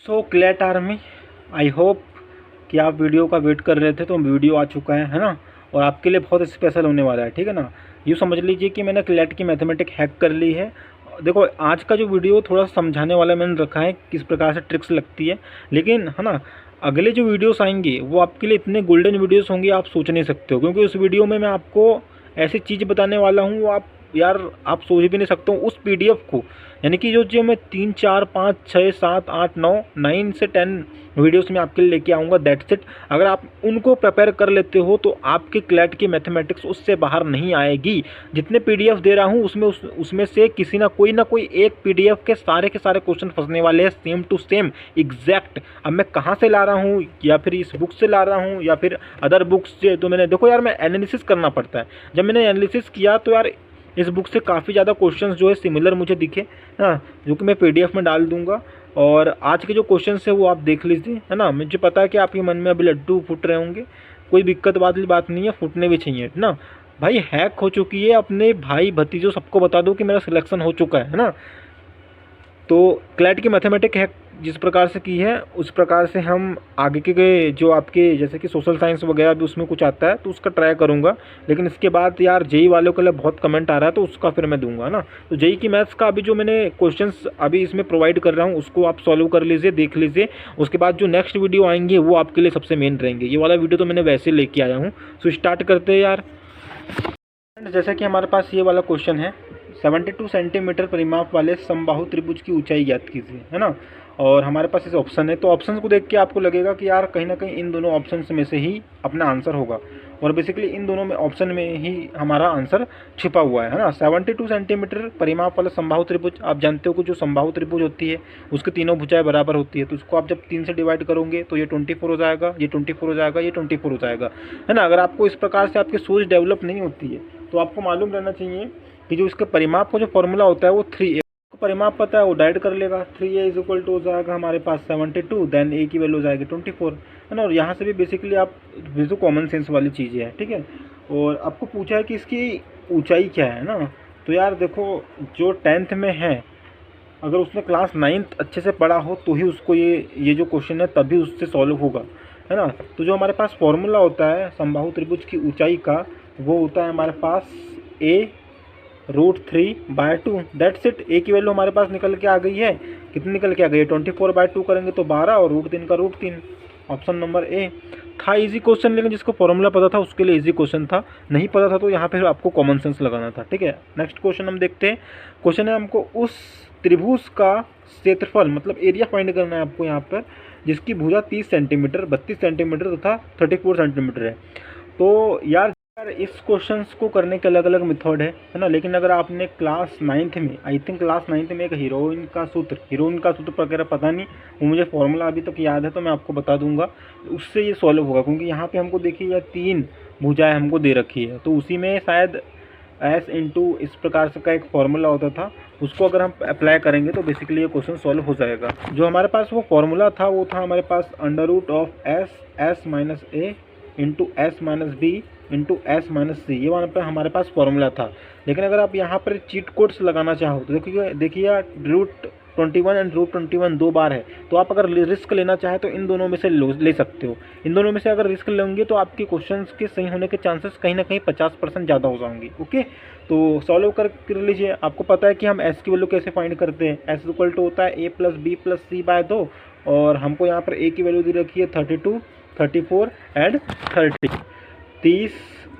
So CLAT army, I hope कि आप video का वेट कर रहे थे, तो वीडियो आ चुका है ना। और आपके लिए बहुत स्पेशल होने वाला है, ठीक है ना। यूँ समझ लीजिए कि मैंने क्लैट की मैथमेटिक हैक कर ली है। देखो आज का जो वीडियो थोड़ा समझाने वाला मैंने रखा है, किस प्रकार से ट्रिक्स लगती है, लेकिन है ना अगले जो वीडियोस आएंगे वो आपके लिए इतने गोल्डन वीडियोस होंगे आप सोच नहीं सकते हो। क्योंकि उस वीडियो में मैं आपको ऐसी चीज़ बताने वाला हूँ, वो आप यार आप सोच भी नहीं सकते हो। उस पीडीएफ को, यानी कि जो जो मैं 3 4 5 6 7 8 9 9 से 10 वीडियोस में आपके लिए लेके आऊँगा, दैट्स इट। अगर आप उनको प्रिपेयर कर लेते हो तो आपके क्लैट की मैथमेटिक्स उससे बाहर नहीं आएगी। जितने पीडीएफ दे रहा हूँ उसमें से किसी ना कोई एक पीडीएफ के सारे क्वेश्चन फंसने वाले हैं, सेम टू सेम एग्जैक्ट। अब मैं कहाँ से ला रहा हूँ, या फिर इस बुक से ला रहा हूँ या फिर अदर बुक्स से, तो मैंने देखो यार मैं एनालिसिस करना पड़ता है। जब मैंने एनालिसिस किया तो यार इस बुक से काफ़ी ज़्यादा क्वेश्चंस जो है सिमिलर मुझे दिखे, हाँ, जो कि मैं पीडीएफ में डाल दूंगा। और आज के जो क्वेश्चंस है वो आप देख लीजिए, है ना। मुझे पता है कि आपके मन में अभी लड्डू फूट रहे होंगे, कोई दिक्कत वाली बात नहीं है, फूटने भी चाहिए ना भाई। हैक हो चुकी है, अपने भाई भतीजों सबको बता दो कि मेरा सिलेक्शन हो चुका है ना। तो क्लैट की मैथमेटिक हैक जिस प्रकार से की है उस प्रकार से हम आगे के जो आपके जैसे कि सोशल साइंस वगैरह भी उसमें कुछ आता है तो उसका ट्राई करूंगा। लेकिन इसके बाद यार जेई वालों के लिए बहुत कमेंट आ रहा है तो उसका फिर मैं दूंगा ना। तो जेई की मैथ्स का अभी जो मैंने क्वेश्चंस अभी इसमें प्रोवाइड कर रहा हूँ उसको आप सॉल्व कर लीजिए, देख लीजिए। उसके बाद जो नेक्स्ट वीडियो आएंगे वो आपके लिए सबसे मेन रहेंगे। ये वाला वीडियो तो मैंने वैसे लेके आया हूँ। सो स्टार्ट करते हैं यार। जैसा कि हमारे पास ये वाला क्वेश्चन है, 72 सेंटीमीटर परिमाप वाले समबाहु त्रिभुज की ऊंचाई ज्ञात कीजिए, है ना। और हमारे पास इस ऑप्शन है, तो ऑप्शन को देख के आपको लगेगा कि यार कहीं ना कहीं इन दोनों ऑप्शन में से ही अपना आंसर होगा। और बेसिकली इन दोनों में ऑप्शन में ही हमारा आंसर छिपा हुआ है ना। 72 सेंटीमीटर परिमाप वाला समबाहु त्रिभुज, आप जानते हो कि जो समबाहु त्रिभुज होती है उसकी तीनों भुजाएं बराबर होती है। तो उसको आप जब 3 से डिवाइड करोगे तो ये 24 हो जाएगा, ये 24 हो जाएगा, ये 24 हो जाएगा, है ना। अगर आपको इस प्रकार से आपकी सोच डेवलप नहीं होती है तो आपको मालूम रहना चाहिए कि जो इसके परिमाप का जो फॉर्मूला होता है वो 3a को परिमाप पता है वो डाइड कर लेगा। 3a इज इक्वल टू हो जाएगा हमारे पास 72, देन a की वैल्यू हो जाएगी 24, है ना। और यहाँ से भी बेसिकली आप जो कॉमन सेंस वाली चीज़ें हैं, ठीक है। और आपको पूछा है कि इसकी ऊंचाई क्या है ना। तो यार देखो जो 10th में है, अगर उसने क्लास 9th अच्छे से पढ़ा हो तो ही उसको ये जो क्वेश्चन है तभी उससे सॉल्व होगा, है ना। तो जो हमारे पास फॉर्मूला होता है समबाहु त्रिभुज की ऊंचाई का वो होता है हमारे पास a√3/2, दैट्स इट। ए की वैल्यू हमारे पास निकल के आ गई है, कितनी निकल के आ गई है 24/2 करेंगे तो 12 और √3 का √3। ऑप्शन नंबर ए था इजी क्वेश्चन, लेकिन जिसको फॉर्मूला पता था उसके लिए इजी क्वेश्चन था, नहीं पता था तो यहाँ पे आपको कॉमन सेंस लगाना था, ठीक है। नेक्स्ट क्वेश्चन हम देखते हैं। क्वेश्चन है हमको उस त्रिभुज का क्षेत्रफल मतलब एरिया फाइंड करना है आपको यहाँ पर, जिसकी भुजा 30 सेंटीमीटर 32 सेंटीमीटर तथा 34 सेंटीमीटर है। तो यार इस क्वेश्चंस को करने के अलग अलग मेथड है ना। लेकिन अगर आपने क्लास 9th में, आई थिंक क्लास 9th में एक हीरोइन का सूत्र वगैरह पता नहीं, वो मुझे फॉर्मूला अभी तक याद है तो मैं आपको बता दूंगा, उससे ये सॉल्व होगा। क्योंकि यहाँ पे हमको देखिए यह 3 भुजाएं हमको दे रखी है, तो उसी में शायद S इंटू इस प्रकार से का एक फॉर्मूला होता था, उसको अगर हम अप्लाई करेंगे तो बेसिकली ये क्वेश्चन सॉल्व हो जाएगा। जो हमारे पास वो फॉर्मूला था वो था हमारे पास √S into S-B into S-C, ये वहाँ पर हमारे पास फॉर्मूला था। लेकिन अगर आप यहाँ पर चीट कोड्स लगाना चाहो तो देखिए √21 एंड √21 दो बार है, तो आप अगर रिस्क लेना चाहें तो इन दोनों में से ले सकते हो। इन दोनों में से अगर रिस्क लेंगे तो आपके क्वेश्चंस के सही होने के चांसेस कहीं ना कहीं 50% ज़्यादा हो जाएंगे। ओके, तो सॉल्व कर लीजिए। आपको पता है कि हम S की वैल्यू कैसे फाइंड करते हैं, S इक्वल टू होता है a+b+c/2, और हमको यहाँ पर a की वैल्यू दी रखी है 32, 34 एंड 30। 30,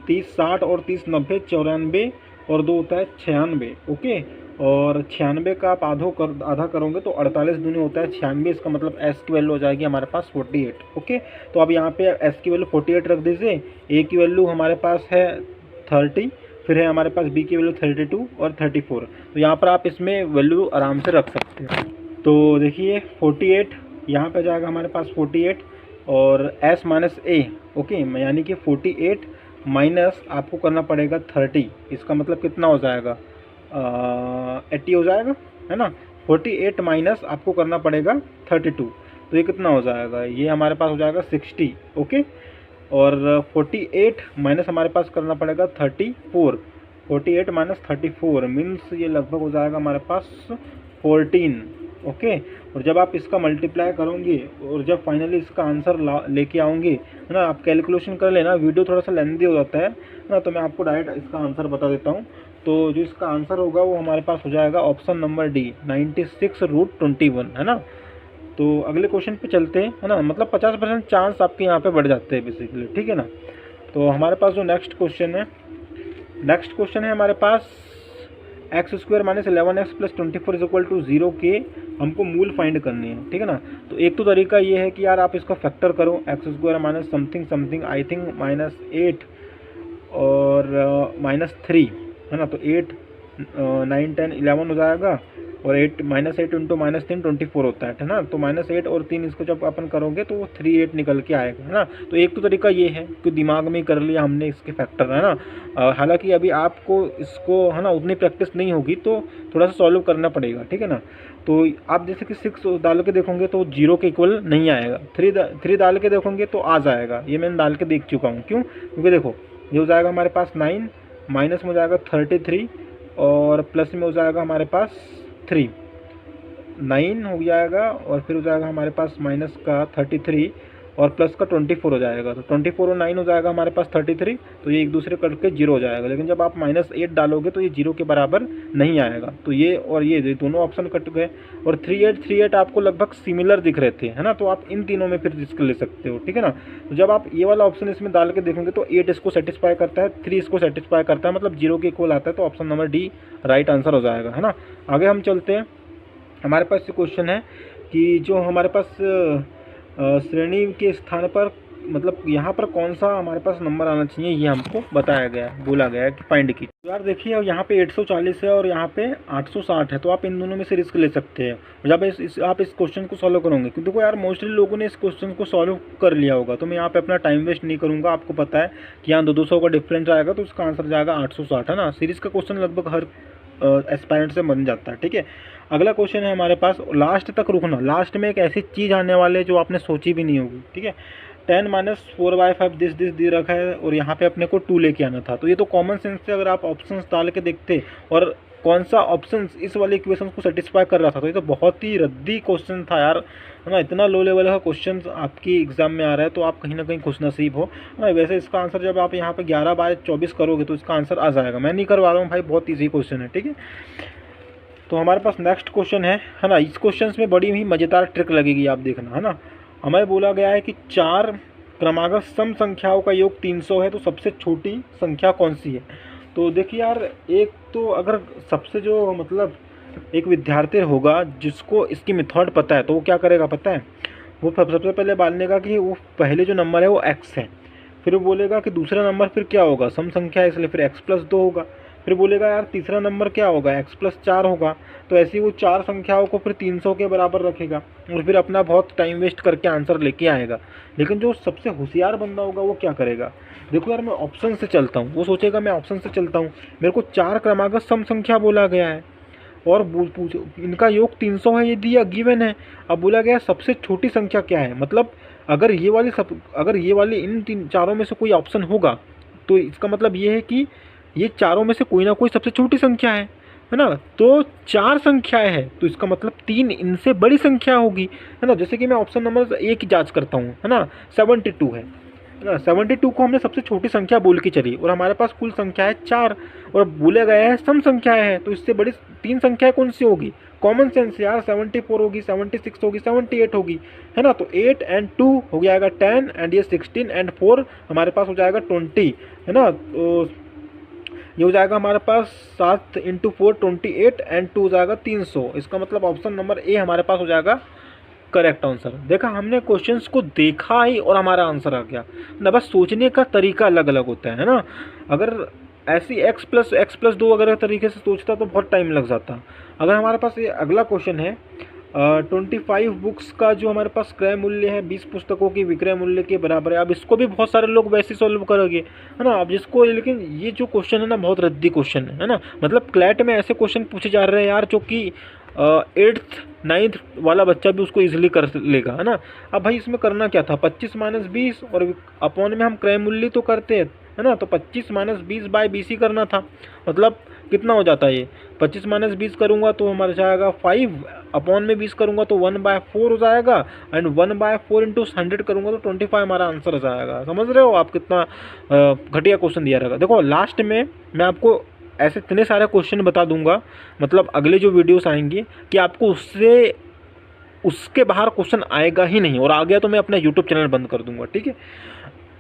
60 और 30 90, 94 और 2 होता है 96। ओके, और 96 का आप आधा करोगे तो 48 दूनी होता है 96। इसका मतलब S की वैल्यू हो जाएगी हमारे पास 48। ओके, तो अब यहाँ पे S की वैल्यू 48 रख दीजिए। A की वैल्यू हमारे पास है 30, फिर है हमारे पास B की वैल्यू 32 और 34। तो यहाँ पर आप इसमें वैल्यू आराम से रख सकते हैं। तो देखिए 48 यहाँ पे जाएगा हमारे पास 48 और S-A। ओके, यानी कि 48 माइनस आपको करना पड़ेगा 30, इसका मतलब कितना हो जाएगा 80 हो जाएगा, है ना। 48 माइनस आपको करना पड़ेगा 32, तो ये कितना हो जाएगा, ये हमारे पास हो जाएगा 60। ओके, और 48 माइनस हमारे पास करना पड़ेगा 34। 48 माइनस 34 मीन्स ये लगभग हो जाएगा हमारे पास 14। ओके। और जब आप इसका मल्टीप्लाई करोगे और जब फाइनली इसका आंसर लेके आओगे, है ना, आप कैलकुलेशन कर लेना, वीडियो थोड़ा सा लेंथी हो जाता है ना, तो मैं आपको डायरेक्ट इसका आंसर बता देता हूँ। तो जो इसका आंसर होगा वो हमारे पास हो जाएगा ऑप्शन नंबर डी, 96√21, है ना। तो अगले क्वेश्चन पे चलते हैं, है ना, मतलब 50% चांस आपके यहाँ पे बढ़ जाते हैं बेसिकली, ठीक है ना। तो हमारे पास जो नेक्स्ट क्वेश्चन है हमारे पास x² - 11x + 24 = 0 के हमको मूल फाइंड करने हैं, ठीक है ना। तो एक तो तरीका ये है कि यार आप इसका फैक्टर करो, x² minus something something, I think -8 और -3, है ना। तो 8 9 10 11 हो जाएगा, और 8 -8 इंटू -3 24 होता है ना। तो -8 और 3 इसको जब अपन करोगे तो वो 38 निकल के आएगा, है ना। तो एक तो तरीका ये है कि दिमाग में ही कर लिया हमने इसके फैक्टर, है ना। हालांकि अभी आपको इसको, है ना, उतनी प्रैक्टिस नहीं होगी तो थोड़ा सा सॉल्व करना पड़ेगा, ठीक है ना। तो आप जैसे कि 6 डाल के देखोगे तो 0 के इक्वल नहीं आएगा, 3 डाल के देखोगे तो आ जाएगा, ये मैंने डाल के देख चुका हूँ। क्यों? क्योंकि देखो ये हो जाएगा हमारे पास 9, माइनस में हो जाएगा 33, और प्लस में हो जाएगा हमारे पास 3, 9 हो जाएगा, और फिर हो जाएगा हमारे पास माइनस का 33 और प्लस का 24 हो जाएगा। तो 24 और 9 हो जाएगा हमारे पास 33, तो ये एक दूसरे कट के 0 हो जाएगा। लेकिन जब आप -8 डालोगे तो ये 0 के बराबर नहीं आएगा। तो ये और ये दोनों ऑप्शन कट गए, और 38 आपको लगभग सिमिलर दिख रहे थे, है ना। तो आप इन तीनों में फिर रिस्क ले सकते हो, ठीक है ना। तो जब आप ये वाला ऑप्शन इसमें डाल के देखोगे तो 8 इसको सेटिस्फाई करता है, 3 इसको सेटिस्फाई करता है, मतलब 0 के इक्वल आता है। तो option number D right answer हो जाएगा, है ना। आगे हम चलते हैं। हमारे पास ये क्वेश्चन है कि जो हमारे पास श्रेणी के स्थान पर, मतलब यहाँ पर कौन सा हमारे पास नंबर आना चाहिए, ये हमको बताया गया, बोला गया है कि फाइंड की। तो यार देखिए यहाँ पे 840 है और यहाँ पे 860 है, तो आप इन दोनों में से रिस्क ले सकते हैं जब आप इस क्वेश्चन को सॉल्व करोगे। क्योंकि देखो यार मोस्टली लोगों ने इस क्वेश्चन को सॉल्व कर लिया होगा, तो मैं यहाँ पे अपना टाइम वेस्ट नहीं करूँगा। आपको पता है कि यहाँ 200 का डिफरेंस आएगा, तो इसका आंसर जाएगा 860, है ना। सीरीज़ का क्वेश्चन लगभग हर एस्पायरेंट से बन जाता है, ठीक है। अगला क्वेश्चन है हमारे पास, लास्ट तक रुकना। लास्ट में एक ऐसी चीज़ आने वाले जो आपने सोची भी नहीं होगी, ठीक है। 10 - 4/5 दिस दे रखा है, और यहाँ पे अपने को 2 लेके आना था। तो ये तो कॉमन सेंस से अगर आप ऑप्शंस डाल के देखते और कौन सा ऑप्शन इस वाले इक्वेशन को सेटिस्फाई कर रहा था, तो ये तो बहुत ही रद्दी क्वेश्चन था यार, है ना। इतना लो लेवल का क्वेश्चन आपकी एग्जाम में आ रहा है, तो आप कहीं ना कहीं खुशनसीब हो ना। वैसे इसका आंसर जब आप यहाँ पे 11/24 करोगे तो इसका आंसर आ जाएगा। मैं नहीं करवा रहा हूँ भाई, बहुत ईजी क्वेश्चन है, ठीक है। तो हमारे पास नेक्स्ट क्वेश्चन है ना। इस क्वेश्चन में बड़ी ही मज़ेदार ट्रिक लगेगी, आप देखना, है ना। हमें बोला गया है कि 4 क्रमागत सम संख्याओं का योग 300 है, तो सबसे छोटी संख्या कौन सी है। तो देखिए यार, एक तो अगर सबसे जो मतलब एक विद्यार्थी होगा जिसको इसकी मेथड पता है, तो वो क्या करेगा पता है, वो सबसे पहले बांधेगा कि वो पहले जो नंबर है वो x है, फिर वो बोलेगा कि दूसरा नंबर फिर क्या होगा, सम संख्या है इसलिए फिर x+2 होगा, फिर बोलेगा यार तीसरा नंबर क्या होगा, x+4 होगा। तो ऐसे ही वो 4 संख्याओं को फिर 300 के बराबर रखेगा, और फिर अपना बहुत टाइम वेस्ट करके आंसर लेके आएगा। लेकिन जो सबसे होशियार बंदा होगा वो क्या करेगा, देखो यार मैं ऑप्शन से चलता हूँ, वो सोचेगा मैं ऑप्शन से चलता हूँ, मेरे को 4 क्रमागत सम संख्या बोला गया है और पूछो इनका योग 300 है, ये दिया गिवन है। अब बोला गया सबसे छोटी संख्या क्या है, मतलब अगर ये वाली इन चारों में से कोई ऑप्शन होगा, तो इसका मतलब ये है कि ये चारों में से कोई ना कोई सबसे छोटी संख्या है ना। तो 4 संख्याएं हैं, तो इसका मतलब 3 इनसे बड़ी संख्या होगी, है ना। जैसे कि मैं ऑप्शन नंबर 1 की जांच करता हूँ, है ना, 72 है ना। 72 को हमने सबसे छोटी संख्या बोल के चली, और हमारे पास कुल संख्या है 4, और बोला गया है सम संख्याएं है, तो इससे बड़ी 3 संख्याएं कौन सी होगी, कॉमन सेंस यार, 74 होगी, 76 होगी, 78 होगी, है ना। तो 8 और 2 हो जाएगा 10, एंड ये 16 और 4 हमारे पास हो जाएगा 20, है ना। तो ये हो जाएगा हमारे पास 7 × 4 28, एंड 2 हो जाएगा 300। इसका मतलब ऑप्शन नंबर ए हमारे पास हो जाएगा करेक्ट आंसर। देखा, हमने क्वेश्चंस को देखा ही और हमारा आंसर आ गया ना। बस सोचने का तरीका अलग अलग होता है ना। अगर ऐसी x+2 अगर तरीके से सोचता तो बहुत टाइम लग जाता। अगर हमारे पास ये अगला क्वेश्चन है, 25 बुक्स का जो हमारे पास क्रय मूल्य है 20 पुस्तकों की विक्रय मूल्य के बराबर है। अब इसको भी बहुत सारे लोग वैसे सॉल्व करोगे, है ना। अब जिसको, लेकिन ये जो क्वेश्चन है ना बहुत रद्दी क्वेश्चन है ना। मतलब क्लैट में ऐसे क्वेश्चन पूछे जा रहे हैं यार जो कि 8th 9th वाला बच्चा भी उसको इजीली कर लेगा, है ना। अब भाई इसमें करना क्या था, 25 - 20 और अपॉन में हम क्रय मूल्य तो करते हैं, है ना। तो 25 - 20/20 ही करना था, मतलब कितना हो जाता है ये 25 माइनस 20 करूँगा तो हमारा जाएगा 5 अपॉन में 20 करूँगा तो 1/4 हो जाएगा एंड 1/4 इंटू 100 करूँगा तो 25 हमारा आंसर हो जाएगा। समझ रहे हो आप कितना घटिया क्वेश्चन दिया रहेगा। देखो लास्ट में मैं आपको ऐसे इतने सारे क्वेश्चन बता दूंगा, मतलब अगले जो वीडियोस आएंगी कि आपको उसके बाहर क्वेश्चन आएगा ही नहीं, और आ गया तो मैं अपना यूट्यूब चैनल बंद कर दूंगा। ठीक है,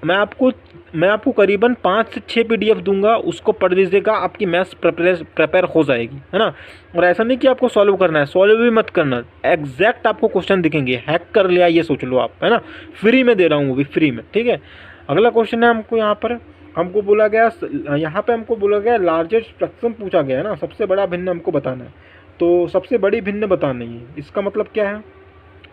मैं आपको करीबन 5 से 6 PDF दूंगा, उसको पढ़ लीजिएगा, आपकी मैथ्स प्रिपेयर हो जाएगी, है ना। और ऐसा नहीं कि आपको सॉल्व करना है, सॉल्व भी मत करना, एग्जैक्ट आपको क्वेश्चन दिखेंगे। हैक कर लिया ये सोच लो आप, है ना, फ्री में दे रहा हूँ वो भी फ्री में। ठीक है, अगला क्वेश्चन है हमको यहाँ पर हमको बोला गया लार्जेस्ट फ्रैक्शन पूछा गया है ना, सबसे बड़ा भिन्न हमको बताना है। तो सबसे बड़ी भिन्न बतानी है, इसका मतलब क्या है,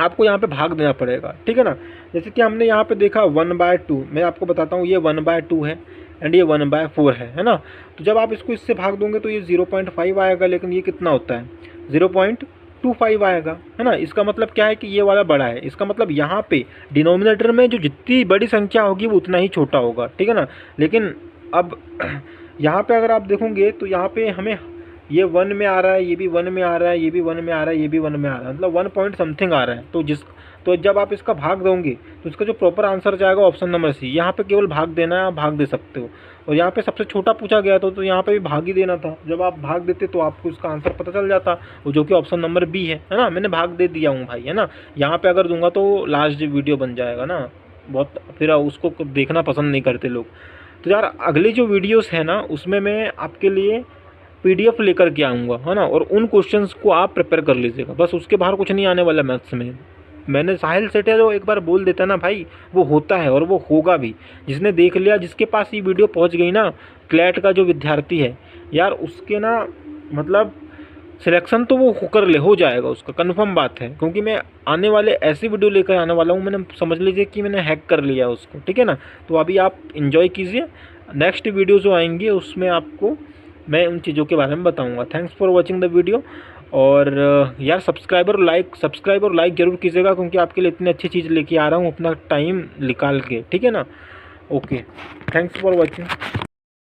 आपको यहाँ पे भाग देना पड़ेगा। ठीक है ना, जैसे कि हमने यहाँ पे देखा 1/2, मैं आपको बताता हूँ ये 1/2 है एंड ये 1/4 है ना। तो जब आप इसको इससे भाग दोगे तो ये 0.5 आएगा, लेकिन ये कितना होता है 0.25 आएगा, है ना। इसका मतलब क्या है कि ये वाला बड़ा है, इसका मतलब यहाँ पे डिनोमिनेटर में जो जितनी बड़ी संख्या होगी वो उतना ही छोटा होगा। ठीक है ना, लेकिन अब यहाँ पे अगर आप देखोगे तो यहाँ पे हमें ये 1 में आ रहा है, ये भी 1 में आ रहा है, ये भी 1 में आ रहा है, ये भी 1 में आ रहा है, मतलब 1 पॉइंट समथिंग आ रहा है। तो जब आप इसका भाग दोगे तो इसका जो प्रॉपर आंसर जाएगा ऑप्शन नंबर सी। यहाँ पे केवल भाग देना है, आप भाग दे सकते हो। और यहाँ पे सबसे छोटा पूछा गया था तो यहाँ पे भी भाग ही देना था। जब आप भाग देते तो आपको इसका आंसर पता चल जाता, वो जो कि ऑप्शन नंबर बी है ना। मैंने भाग दे दिया हूँ भाई, है ना। यहाँ पे अगर दूंगा तो लास्ट वीडियो बन जाएगा ना, बहुत फिर उसको देखना पसंद नहीं करते लोग। तो यार अगली जो वीडियोस है ना उसमें मैं आपके लिए PDF लेकर के आऊँगा, है ना। और उन क्वेश्चंस को आप प्रिपेयर कर लीजिएगा, बस उसके बाहर कुछ नहीं आने वाला मैथ्स में। मैंने साहिल सेठिया जो एक बार बोल देता ना भाई, वो होता है और वो होगा भी। जिसने देख लिया, जिसके पास ये वीडियो पहुंच गई ना, क्लैट का जो विद्यार्थी है यार, उसके ना मतलब सिलेक्शन तो वो हो जाएगा, उसका कंफर्म बात है। क्योंकि मैं आने वाले ऐसी वीडियो लेकर आने वाला हूँ, मैंने समझ लीजिए कि मैंने हैक कर लिया उसको। ठीक है ना, तो अभी आप इंजॉय कीजिए, नेक्स्ट वीडियो जो आएंगी उसमें आपको मैं उन चीज़ों के बारे में बताऊंगा। Thanks for watching the video. और यार सब्सक्राइब और लाइक जरूर कीजिएगा, क्योंकि आपके लिए इतनी अच्छी चीज़ लेके आ रहा हूँ अपना टाइम निकाल के। ठीक है ना, ओके, थैंक्स फॉर वॉचिंग।